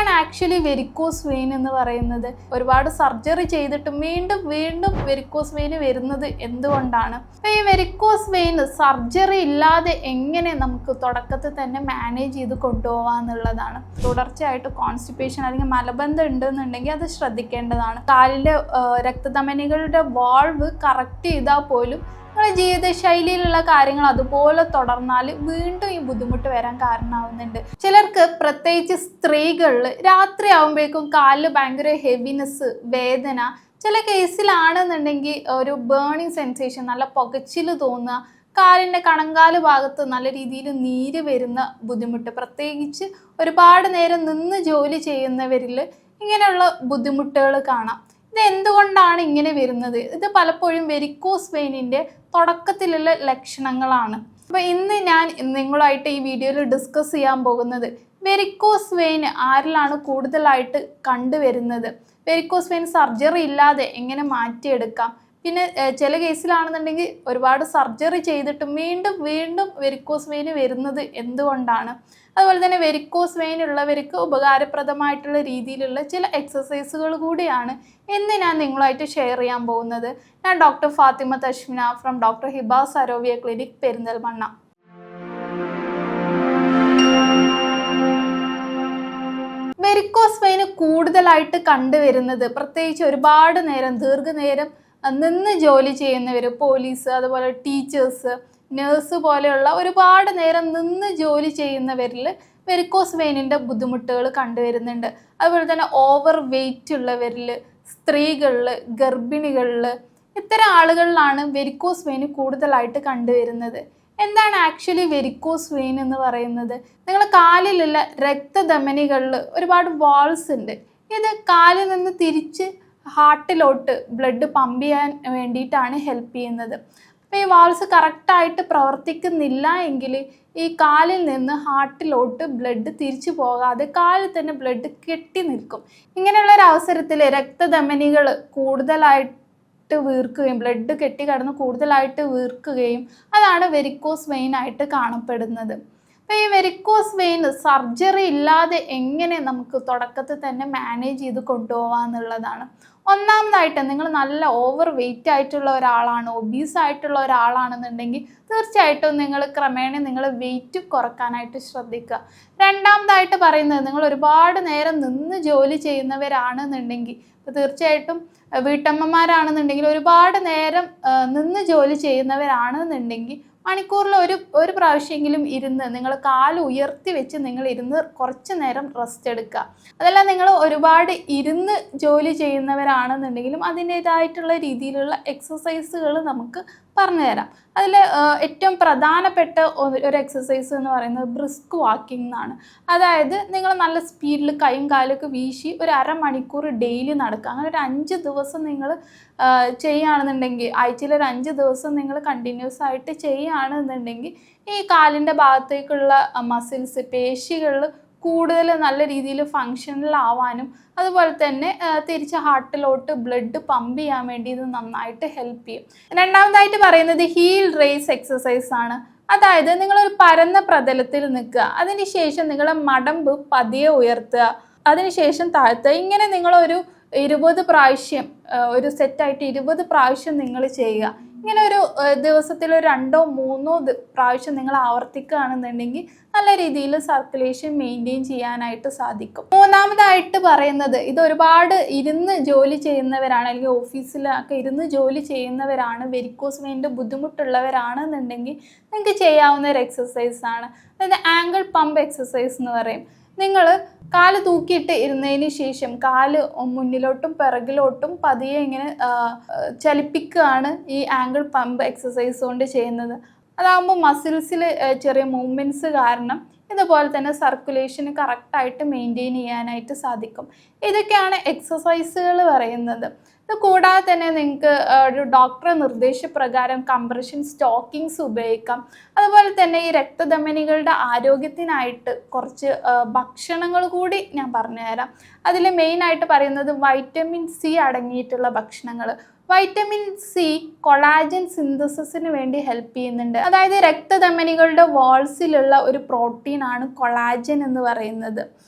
എന്താണ് actually varicose vein എന്ന് പറയുന്നത്? ഒരുപാട് സർജറി ചെയ്തിട്ടും വീണ്ടും വീണ്ടും വെരിക്കോസ് വെയിൻ വരുന്നത് എന്തുകൊണ്ടാണ്? ഈ വെരിക്കോസ് വെയിൻ സർജറി ഇല്ലാതെ എങ്ങനെ നമുക്ക് തുടക്കത്തിൽ തന്നെ മാനേജ് ചെയ്ത് കൊണ്ടുപോകാന്നുള്ളതാണ്. തുടർച്ചയായിട്ട് കോൺസ്റ്റിപ്പേഷൻ അല്ലെങ്കിൽ മലബന്ധം ഉണ്ടെന്നുണ്ടെങ്കിൽ അത് ശ്രദ്ധിക്കേണ്ടതാണ്. കാലിലെ രക്തധമനികളുടെ വാൾവ് കറക്റ്റ് ചെയ്താൽ പോലും നിങ്ങളുടെ ജീവിതശൈലിയിലുള്ള കാര്യങ്ങൾ അതുപോലെ തുടർന്നാൽ വീണ്ടും ഈ ബുദ്ധിമുട്ട് വരാൻ കാരണമാവുന്നുണ്ട്. ചിലർക്ക് പ്രത്യേകിച്ച് സ്ത്രീകളിൽ രാത്രി ആകുമ്പോഴേക്കും കാലിൽ ഭയങ്കര ഹെവിനെസ്, വേദന, ചില കേസിലാണെന്നുണ്ടെങ്കിൽ ഒരു ബേണിങ് സെൻസേഷൻ, നല്ല പുകച്ചിൽ തോന്നുക, കാലിൻ്റെ കണങ്കാല് ഭാഗത്ത് നല്ല രീതിയിൽ നീര് വരുന്ന ബുദ്ധിമുട്ട്, പ്രത്യേകിച്ച് ഒരുപാട് നേരം നിന്ന് ജോലി ചെയ്യുന്നവരിൽ ഇങ്ങനെയുള്ള ബുദ്ധിമുട്ടുകൾ കാണാം. ഇത് എന്തുകൊണ്ടാണ് ഇങ്ങനെ വരുന്നത്? ഇത് പലപ്പോഴും വെരിക്കോസ് വെയിനിൻ്റെ തുടക്കത്തിലുള്ള ലക്ഷണങ്ങളാണ്. അപ്പോൾ ഇന്ന് ഞാൻ നിങ്ങളുമായിട്ട് ഈ വീഡിയോയിൽ ഡിസ്കസ് ചെയ്യാൻ പോകുന്നത് വെരിക്കോസ് വെയിൻ ആരിലാണ് കൂടുതലായിട്ട് കണ്ടുവരുന്നത്, വെരിക്കോസ് വെയിൻ സർജറി ഇല്ലാതെ എങ്ങനെ മാറ്റിയെടുക്കാം, പിന്നെ ചില കേസിലാണെന്നുണ്ടെങ്കിൽ ഒരുപാട് സർജറി ചെയ്തിട്ടും വീണ്ടും വീണ്ടും വെരിക്കോസ് വെയിൻ വരുന്നത് എന്തുകൊണ്ടാണ്, അതുപോലെ തന്നെ വെരിക്കോസ് വെയിൻ ഉള്ളവർക്ക് ഉപകാരപ്രദമായിട്ടുള്ള രീതിയിലുള്ള ചില എക്സസൈസുകൾ കൂടിയാണ് ഇന്ന് ഞാൻ നിങ്ങളുമായിട്ട് ഷെയർ ചെയ്യാൻ പോകുന്നത്. ഞാൻ doctor Fathima Tashmina from doctor Hiba Sarovia clinic, Perinthalmanna. Varicose vein കൂടുതലായിട്ട് കണ്ടുവരുന്നത് പ്രത്യേകിച്ച് ഒരുപാട് നേരം, ദീർഘനേരം നിന്ന് ജോലി ചെയ്യുന്നവർ, പോലീസ്, അതുപോലെ ടീച്ചേഴ്സ്, നേഴ്സ് പോലെയുള്ള ഒരുപാട് നേരം നിന്ന് ജോലി ചെയ്യുന്നവരിൽ വെരിക്കോസ് വെയിനിൻ്റെ ബുദ്ധിമുട്ടുകൾ കണ്ടുവരുന്നുണ്ട്. അതുപോലെ തന്നെ ഓവർ വെയിറ്റ് ഉള്ളവരിൽ, സ്ത്രീകളിൽ, ഗർഭിണികളിൽ, ഇത്തരം ആളുകളിലാണ് വെരിക്കോസ് വെയിൻ കൂടുതലായിട്ട് കണ്ടുവരുന്നത്. എന്താണ് ആക്ച്വലി വെരിക്കോസ് വെയിൻ എന്ന് പറയുന്നത്? നിങ്ങളുടെ കാലിലുള്ള രക്തധമനികളിൽ ഒരുപാട് വാൾസ് ഉണ്ട്. ഇത് കാലിൽ നിന്ന് തിരിച്ച് ഹാർട്ടിലോട്ട് ബ്ലഡ് പമ്പ് ചെയ്യാൻ വേണ്ടിയിട്ടാണ് ഹെൽപ്പ് ചെയ്യുന്നത്. അപ്പോൾ ഈ വാൾസ് കറക്റ്റായിട്ട് പ്രവർത്തിക്കുന്നില്ല എങ്കിൽ ഈ കാലിൽ നിന്ന് ഹാർട്ടിലോട്ട് ബ്ലഡ് തിരിച്ചു പോകാതെ കാലിൽ തന്നെ ബ്ലഡ് കെട്ടി നിൽക്കും. ഇങ്ങനെയുള്ള ഒരു അവസരത്തിൽ രക്തധമനികൾ കൂടുതലായിട്ട് വീർക്കുകയും ബ്ലഡ് കെട്ടി കിടന്ന് കൂടുതലായിട്ട് വീർക്കുകയും അതാണ് വെരിക്കോസ് വെയിൻ ആയിട്ട് കാണപ്പെടുന്നത്. അപ്പോൾ ഈ വെരിക്കോസ് വെയിൻ സർജറി ഇല്ലാതെ എങ്ങനെ നമുക്ക് തുടക്കത്തിൽ തന്നെ മാനേജ് ചെയ്ത് കൊണ്ടുപോകാമെന്നുള്ളതാണ്. ഒന്നാമതായിട്ട് നിങ്ങൾ നല്ല ഓവർ വെയിറ്റ് ആയിട്ടുള്ള ഒരാളാണ്, ഒബീസ് ആയിട്ടുള്ള ഒരാളാണെന്നുണ്ടെങ്കിൽ തീർച്ചയായിട്ടും നിങ്ങൾ ക്രമേണ നിങ്ങൾ വെയിറ്റ് കുറക്കാനായിട്ട് ശ്രദ്ധിക്കുക. രണ്ടാമതായിട്ട് പറയുന്നത്, നിങ്ങൾ ഒരുപാട് നേരം നിന്ന് ജോലി ചെയ്യുന്നവരാണെന്നുണ്ടെങ്കിൽ, ഇപ്പോൾ തീർച്ചയായിട്ടും വീട്ടമ്മമാരാണെന്നുണ്ടെങ്കിൽ ഒരുപാട് നേരം നിന്ന് ജോലി ചെയ്യുന്നവരാണെന്നുണ്ടെങ്കിൽ മണിക്കൂറിൽ ഒരു പ്രാവശ്യമെങ്കിലും ഇരുന്ന് നിങ്ങൾ കാല് ഉയർത്തി വെച്ച് നിങ്ങൾ ഇരുന്ന് കുറച്ച് നേരം റെസ്റ്റ് എടുക്കുക. അതല്ല നിങ്ങൾ ഒരുപാട് ഇരുന്ന് ജോലി ചെയ്യുന്നവരാണെന്നുണ്ടെങ്കിലും അതിൻ്റേതായിട്ടുള്ള രീതിയിലുള്ള എക്സസൈസുകൾ നമുക്ക് പറഞ്ഞു തരാം. അതിൽ ഏറ്റവും പ്രധാനപ്പെട്ട ഒരു എക്സസൈസ് എന്ന് പറയുന്നത് ബ്രിസ്ക് വാക്കിംഗ് എന്നാണ്. അതായത് നിങ്ങൾ നല്ല സ്പീഡിൽ കൈയും കാലൊക്കെ വീശി ഒരു അരമണിക്കൂർ ഡെയിലി നടക്കുക. അങ്ങനെ ഒരു 5 ദിവസം നിങ്ങൾ ചെയ്യുകയാണെന്നുണ്ടെങ്കിൽ, ആഴ്ചയിൽ ഒരു 5 ദിവസം നിങ്ങൾ കണ്ടിന്യൂസ് ആയിട്ട് ചെയ്യുകയാണെന്നുണ്ടെങ്കിൽ ഈ കാലിൻ്റെ ഭാഗത്തേക്കുള്ള മസിൽസ്, പേശികളിൽ കൂടുതൽ നല്ല രീതിയിൽ ഫങ്ഷണൽ ആവാനും അതുപോലെ തന്നെ തിരിച്ച് ഹാർട്ടിലോട്ട് ബ്ലഡ് പമ്പ് ചെയ്യാൻ വേണ്ടി ഇത് നന്നായിട്ട് ഹെൽപ്പ് ചെയ്യും. രണ്ടാമതായിട്ട് പറയുന്നത് ഹീൽ റേസ് എക്സസൈസ് ആണ്. അതായത് നിങ്ങളൊരു പരന്ന പ്രതലത്തിൽ നിൽക്കുക, അതിനുശേഷം നിങ്ങളെ മടമ്പ് പതിയെ ഉയർത്തുക, അതിനുശേഷം താഴ്ത്തുക. ഇങ്ങനെ നിങ്ങളൊരു 20 പ്രാവശ്യം, ഒരു സെറ്റായിട്ട് 20 പ്രാവശ്യം നിങ്ങൾ ചെയ്യുക. ഇങ്ങനെ ഒരു ദിവസത്തിൽ ഒരു 2-3 പ്രാവശ്യം നിങ്ങൾ ആവർത്തിക്കുകയാണെന്നുണ്ടെങ്കിൽ നല്ല രീതിയിൽ സർക്കുലേഷൻ മെയിൻറ്റെയിൻ ചെയ്യാനായിട്ട് സാധിക്കും. മൂന്നാമതായിട്ട് പറയുന്നത്, ഇത് ഒരുപാട് ഇരുന്ന് ജോലി ചെയ്യുന്നവരാണ്, അല്ലെങ്കിൽ ഓഫീസിലൊക്കെ ഇരുന്ന് ജോലി ചെയ്യുന്നവരാണ്, വെരിക്കോസ് വെയിൻ്റെ ബുദ്ധിമുട്ടുള്ളവരാണെന്നുണ്ടെങ്കിൽ നിങ്ങൾക്ക് ചെയ്യാവുന്ന ഒരു എക്സസൈസാണ്. അതായത് ആംഗിൾ പമ്പ് എക്സസൈസ് എന്ന് പറയും. നിങ്ങൾ കാല് തൂക്കിയിട്ട് ഇരുന്നതിന് ശേഷം കാല് മുന്നിലോട്ടും പിറകിലോട്ടും പതിയെ ഇങ്ങനെ ചലിപ്പിക്കുകയാണ് ഈ ആംഗിൾ പമ്പ് എക്സസൈസ് കൊണ്ട് ചെയ്യുന്നത്. അതാകുമ്പോൾ മസിൽസിൽ ചെറിയ മൂവ്മെൻറ്റ്സ് കാരണം ഇതുപോലെ തന്നെ സർക്കുലേഷൻ കറക്റ്റായിട്ട് മെയിൻറ്റെയിൻ ചെയ്യാനായിട്ട് സാധിക്കും. ഇതൊക്കെയാണ് എക്സസൈസുകൾ പറയുന്നത്. ഇത് കൂടാതെ തന്നെ നിങ്ങൾക്ക് ഒരു ഡോക്ടറെ നിർദ്ദേശപ്രകാരം കംപ്രഷൻ സ്റ്റോക്കിങ്സ് ഉപയോഗിക്കാം. അതുപോലെ തന്നെ ഈ രക്തധമനികളുടെ ആരോഗ്യത്തിനായിട്ട് കുറച്ച് ഭക്ഷണങ്ങൾ കൂടി ഞാൻ പറഞ്ഞുതരാം. അതിൽ മെയിനായിട്ട് പറയുന്നത് വൈറ്റമിൻ സി അടങ്ങിയിട്ടുള്ള ഭക്ഷണങ്ങൾ. വൈറ്റമിൻ സി കൊളാജൻ സിന്തസിസിന് വേണ്ടി ഹെൽപ്പ് ചെയ്യുന്നുണ്ട്. അതായത് രക്തധമനികളുടെ വാൾസിലുള്ള ഒരു പ്രോട്ടീനാണ് കൊളാജൻ എന്ന് പറയുന്നത്.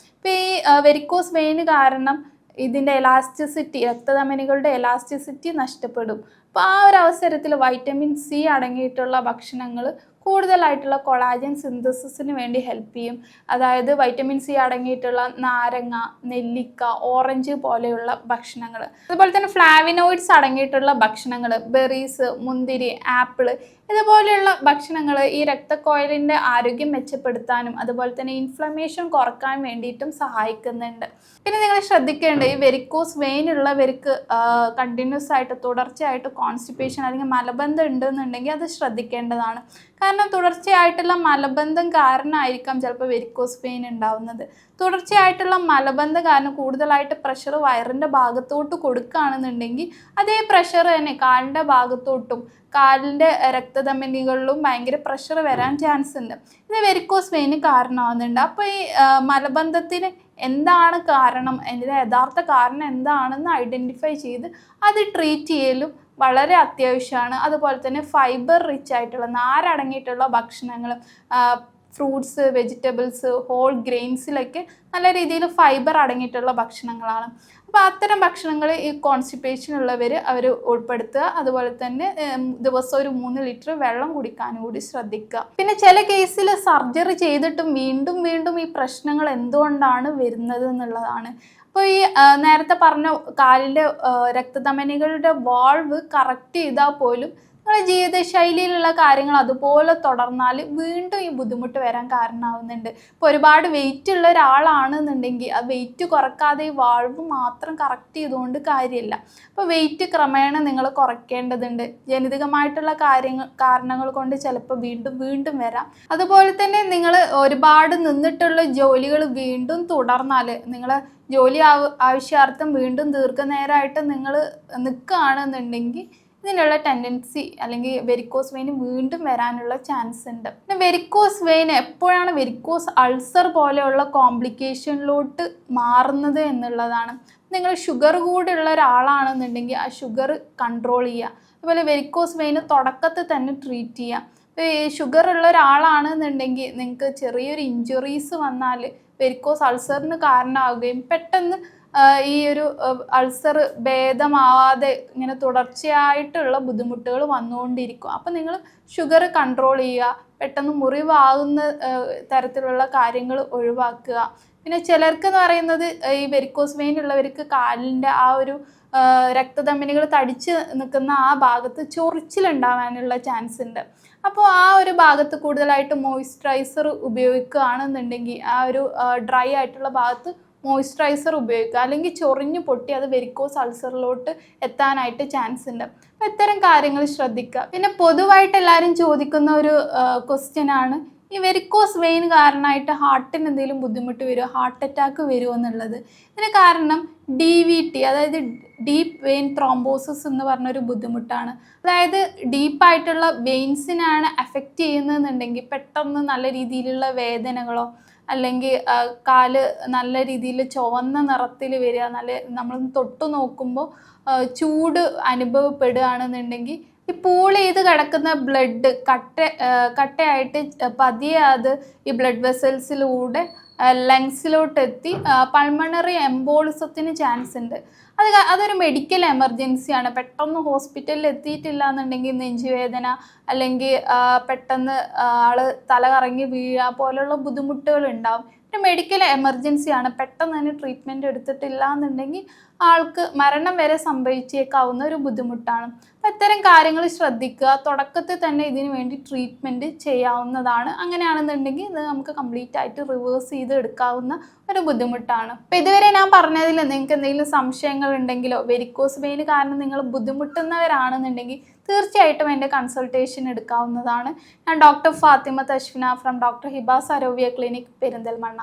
ഇപ്പോൾ ഈ വെരിക്കോസ് വെയിന് കാരണം ഇതിൻ്റെ എലാസ്റ്റിസിറ്റി, രക്തധമനികളുടെ എലാസ്റ്റിസിറ്റി നഷ്ടപ്പെടും. അപ്പോൾ ആ ഒരു അവസരത്തിൽ വൈറ്റമിൻ സി അടങ്ങിയിട്ടുള്ള ഭക്ഷണങ്ങൾ കൂടുതലായിട്ടുള്ള കൊളാജൻ സിന്തസിസിന് വേണ്ടി ഹെൽപ്പ് ചെയ്യും. അതായത് വൈറ്റമിൻ സി അടങ്ങിയിട്ടുള്ള നാരങ്ങ, നെല്ലിക്ക, ഓറഞ്ച് പോലെയുള്ള ഭക്ഷണങ്ങൾ. അതുപോലെ തന്നെ ഫ്ലാവിനോയിഡ്സ് അടങ്ങിയിട്ടുള്ള ഭക്ഷണങ്ങൾ, ബെറീസ്, മുന്തിരി, ആപ്പിൾ, ഇതുപോലെയുള്ള ഭക്ഷണങ്ങൾ ഈ രക്തക്കൊഴലിൻ്റെ ആരോഗ്യം മെച്ചപ്പെടുത്താനും അതുപോലെ തന്നെ ഇൻഫ്ലമേഷൻ കുറക്കാൻ വേണ്ടിയിട്ടും സഹായിക്കുന്നുണ്ട്. പിന്നെ നിങ്ങൾ ശ്രദ്ധിക്കേണ്ടത്, ഈ വെരിക്കോസ് വെയിൻ ഉള്ളവർക്ക് കണ്ടിന്യൂസ് ആയിട്ട് തുടർച്ചയായിട്ട് കോൺസ്റ്റിപ്പേഷൻ അല്ലെങ്കിൽ മലബന്ധം ഉണ്ടെന്നുണ്ടെങ്കിൽ അത് ശ്രദ്ധിക്കേണ്ടതാണ്. കാരണം തുടർച്ചയായിട്ടുള്ള മലബന്ധം കാരണമായിരിക്കാം ചിലപ്പോൾ വെരിക്കോസ് വെയിൻ ഉണ്ടാവുന്നത്. തുടർച്ചയായിട്ടുള്ള മലബന്ധം കാരണം കൂടുതലായിട്ട് പ്രഷർ വയറിൻ്റെ ഭാഗത്തോട്ട് കൊടുക്കുകയാണെന്നുണ്ടെങ്കിൽ അതേ പ്രഷർ തന്നെ കാലിൻ്റെ ഭാഗത്തോട്ടും കാലിൻ്റെ രക്തധമനികളിലും ഭയങ്കര പ്രഷർ വരാൻ ചാൻസ് ഉണ്ട്. ഇത് വെരിക്കോസ് വെയിന് കാരണമാകുന്നുണ്ട്. അപ്പോൾ ഈ മലബന്ധത്തിന് എന്താണ് കാരണം, അതിൻ്റെ യഥാർത്ഥ കാരണം എന്താണെന്ന് ഐഡൻറ്റിഫൈ ചെയ്ത് അത് ട്രീറ്റ് ചെയ്യലും വളരെ അത്യാവശ്യമാണ്. അതുപോലെ തന്നെ ഫൈബർ റിച്ച് ആയിട്ടുള്ള നാരടങ്ങിയിട്ടുള്ള ഭക്ഷണങ്ങൾ, ഫ്രൂട്ട്സ്, വെജിറ്റബിൾസ്, ഹോൾ ഗ്രെയിൻസിലൊക്കെ നല്ല രീതിയിൽ ഫൈബർ അടങ്ങിയിട്ടുള്ള ഭക്ഷണങ്ങളാണ്. അപ്പോൾ അത്തരം ഭക്ഷണങ്ങൾ ഈ കോൺസ്റ്റിപ്പേഷൻ ഉള്ളവർ അവർ ഉൾപ്പെടുത്തുക. അതുപോലെ തന്നെ ദിവസം ഒരു 3 ലിറ്റർ വെള്ളം കുടിക്കാനും കൂടി ശ്രദ്ധിക്കുക. പിന്നെ ചില കേസിൽ സർജറി ചെയ്തിട്ടും വീണ്ടും വീണ്ടും ഈ പ്രശ്നങ്ങൾ എന്തുകൊണ്ടാണ് വരുന്നത് എന്നുള്ളതാണ്. അപ്പോൾ ഈ നേരത്തെ പറഞ്ഞ കാലിൻ്റെ രക്തധമനികളുടെ വാൾവ് കറക്റ്റ് ചെയ്താൽ പോലും നിങ്ങളുടെ ജീവിതശൈലിയിലുള്ള കാര്യങ്ങൾ അതുപോലെ തുടർന്നാൽ വീണ്ടും ഈ ബുദ്ധിമുട്ട് വരാൻ കാരണമാവുന്നുണ്ട്. ഇപ്പോൾ ഒരുപാട് വെയിറ്റ് ഉള്ള ഒരാളാണെന്നുണ്ടെങ്കിൽ ആ വെയിറ്റ് കുറക്കാതെ ഈ വാൾവ് മാത്രം കറക്റ്റ് ചെയ്തുകൊണ്ട് കാര്യമില്ല. അപ്പോൾ വെയിറ്റ് ക്രമേണ നിങ്ങൾ കുറയ്ക്കേണ്ടതുണ്ട്. ജനിതകമായിട്ടുള്ള കാരണങ്ങൾ കൊണ്ട് ചിലപ്പോൾ വീണ്ടും വരാം. അതുപോലെ തന്നെ നിങ്ങൾ ഒരുപാട് നിന്നിട്ടുള്ള ജോലികൾ വീണ്ടും തുടർന്നാൽ, നിങ്ങൾ ജോലി ആവശ്യാർത്ഥം വീണ്ടും ദീർഘനേരമായിട്ട് നിങ്ങൾ നിൽക്കുകയാണെന്നുണ്ടെങ്കിൽ ഇതിനുള്ള ടെൻഡൻസി അല്ലെങ്കിൽ വെരിക്കോസ് വെയിൻ വീണ്ടും വരാനുള്ള ചാൻസ് ഉണ്ട്. പിന്നെ വെരിക്കോസ് വെയിൻ എപ്പോഴാണ് വെരിക്കോസ് അൾസർ പോലെയുള്ള കോംപ്ലിക്കേഷനിലോട്ട് മാറുന്നത് എന്നുള്ളതാണ്. നിങ്ങൾ ഷുഗർ കൂടെയുള്ള ഒരാളാണെന്നുണ്ടെങ്കിൽ ആ ഷുഗർ കൺട്രോൾ ചെയ്യുക. അതുപോലെ വെരിക്കോസ് വെയിൻ തുടക്കത്തിൽ തന്നെ ട്രീറ്റ് ചെയ്യുക. ഇപ്പോൾ ഈ ഷുഗർ ഉള്ള ഒരാളാണെന്നുണ്ടെങ്കിൽ നിങ്ങൾക്ക് ചെറിയൊരു ഇഞ്ചുറീസ് വന്നാൽ വെരിക്കോസ് അൾസറിന് കാരണമാവുകയും പെട്ടെന്ന് ഈ ഒരു അൾസർ ഭേദമാവാതെ ഇങ്ങനെ തുടർച്ചയായിട്ടുള്ള ബുദ്ധിമുട്ടുകൾ വന്നുകൊണ്ടിരിക്കും. അപ്പം നിങ്ങൾ ഷുഗർ കൺട്രോൾ ചെയ്യുക, പെട്ടെന്ന് മുറിവാകുന്ന തരത്തിലുള്ള കാര്യങ്ങൾ ഒഴിവാക്കുക. പിന്നെ ചിലർക്ക് എന്ന് പറയുന്നത് ഈ വെരിക്കോസ് വെയിൻ ഉള്ളവർക്ക് കാലിൻ്റെ ആ ഒരു രക്തധമനികൾ തടിച്ച് നിൽക്കുന്ന ആ ഭാഗത്ത് ചൊറിച്ചിലുണ്ടാവാനുള്ള ചാൻസ് ഉണ്ട്. അപ്പോൾ ആ ഒരു ഭാഗത്ത് കൂടുതലായിട്ട് മോയ്സ്ചറൈസർ ഉപയോഗിക്കുകയാണെന്നുണ്ടെങ്കിൽ ആ ഒരു ഡ്രൈ ആയിട്ടുള്ള ഭാഗത്ത് മോയ്സ്ചറൈസർ ഉപയോഗിക്കുക. അല്ലെങ്കിൽ ചൊറിഞ്ഞു പൊട്ടി അത് വെരിക്കോസ് അൾസറിലോട്ട് എത്താനായിട്ട് ചാൻസ് ഉണ്ട്. അപ്പോൾ ഇത്തരം കാര്യങ്ങൾ ശ്രദ്ധിക്കുക. പിന്നെ പൊതുവായിട്ട് എല്ലാവരും ചോദിക്കുന്ന ഒരു ക്വസ്റ്റ്യനാണ്, ഈ വെരിക്കോസ് വെയിൻ കാരണമായിട്ട് ഹാർട്ടിന് എന്തെങ്കിലും ബുദ്ധിമുട്ട് വരുമോ, ഹാർട്ട് അറ്റാക്ക് വരുമോ എന്നുള്ളത്. ഇതിന് കാരണം DVT, അതായത് ഡീപ്പ് വെയിൻ ത്രോംബോസിസ് എന്ന് പറഞ്ഞൊരു ബുദ്ധിമുട്ടാണ്. അതായത് ഡീപ്പായിട്ടുള്ള വെയിൻസിനാണ് എഫക്റ്റ് ചെയ്യുന്നതെന്നുണ്ടെങ്കിൽ പെട്ടെന്ന് നല്ല രീതിയിലുള്ള വേദനകളോ അല്ലെങ്കിൽ കാല് നല്ല രീതിയിൽ ചുവന്ന നിറത്തിൽ വരിക, നമ്മൾ തൊട്ട് നോക്കുമ്പോൾ ചൂട് അനുഭവപ്പെടുകയാണെന്നുണ്ടെങ്കിൽ ഈ പൂൾ ചെയ്ത് കിടക്കുന്ന ബ്ലഡ് കട്ടയായിട്ട് പതിയെ അത് ഈ ബ്ലഡ് വെസൽസിലൂടെ ലങ്സിലോട്ട് എത്തി പൾമണറി എംബോളിസത്തിന് ചാൻസ് ഉണ്ട്. അതൊരു മെഡിക്കൽ എമർജൻസിയാണ്. പെട്ടെന്ന് ഹോസ്പിറ്റലിൽ എത്തിയിട്ടില്ല എന്നുണ്ടെങ്കിൽ നെഞ്ചുവേദന അല്ലെങ്കിൽ പെട്ടെന്ന് ആള് തല കറങ്ങി വീഴുക പോലുള്ള ബുദ്ധിമുട്ടുകൾ ഉണ്ടാവും. ഒരു മെഡിക്കൽ എമർജൻസിയാണ്. പെട്ടെന്ന് തന്നെ ട്രീറ്റ്മെൻറ്റ് എടുത്തിട്ടില്ല എന്നുണ്ടെങ്കിൽ ആൾക്ക് മരണം വരെ സംഭവിച്ചേക്കാവുന്ന ഒരു ബുദ്ധിമുട്ടാണ്. അപ്പോൾ ഇത്തരം കാര്യങ്ങൾ ശ്രദ്ധിക്കുക. തുടക്കത്തിൽ തന്നെ ഇതിനു വേണ്ടി ട്രീറ്റ്മെൻറ്റ് ചെയ്യാവുന്നതാണ്. അങ്ങനെയാണെന്നുണ്ടെങ്കിൽ ഇത് നമുക്ക് കംപ്ലീറ്റ് ആയിട്ട് റിവേഴ്സ് ചെയ്ത് എടുക്കാവുന്ന ഒരു ബുദ്ധിമുട്ടാണ്. അപ്പോൾ ഇതുവരെ ഞാൻ പറഞ്ഞതിൽ നിങ്ങൾക്ക് എന്തെങ്കിലും സംശയങ്ങൾ ഉണ്ടെങ്കിലോ വെരിക്കോസ് വെയിൻ കാരണം നിങ്ങൾ ബുദ്ധിമുട്ടുന്നവരാണെന്നുണ്ടെങ്കിൽ തീർച്ചയായിട്ടും എൻ്റെ കൺസൾട്ടേഷൻ എടുക്കാവുന്നതാണ്. ഞാൻ doctor Fathima Thaswina from doctor Hiba Sarovia clinic, Perinthalmanna.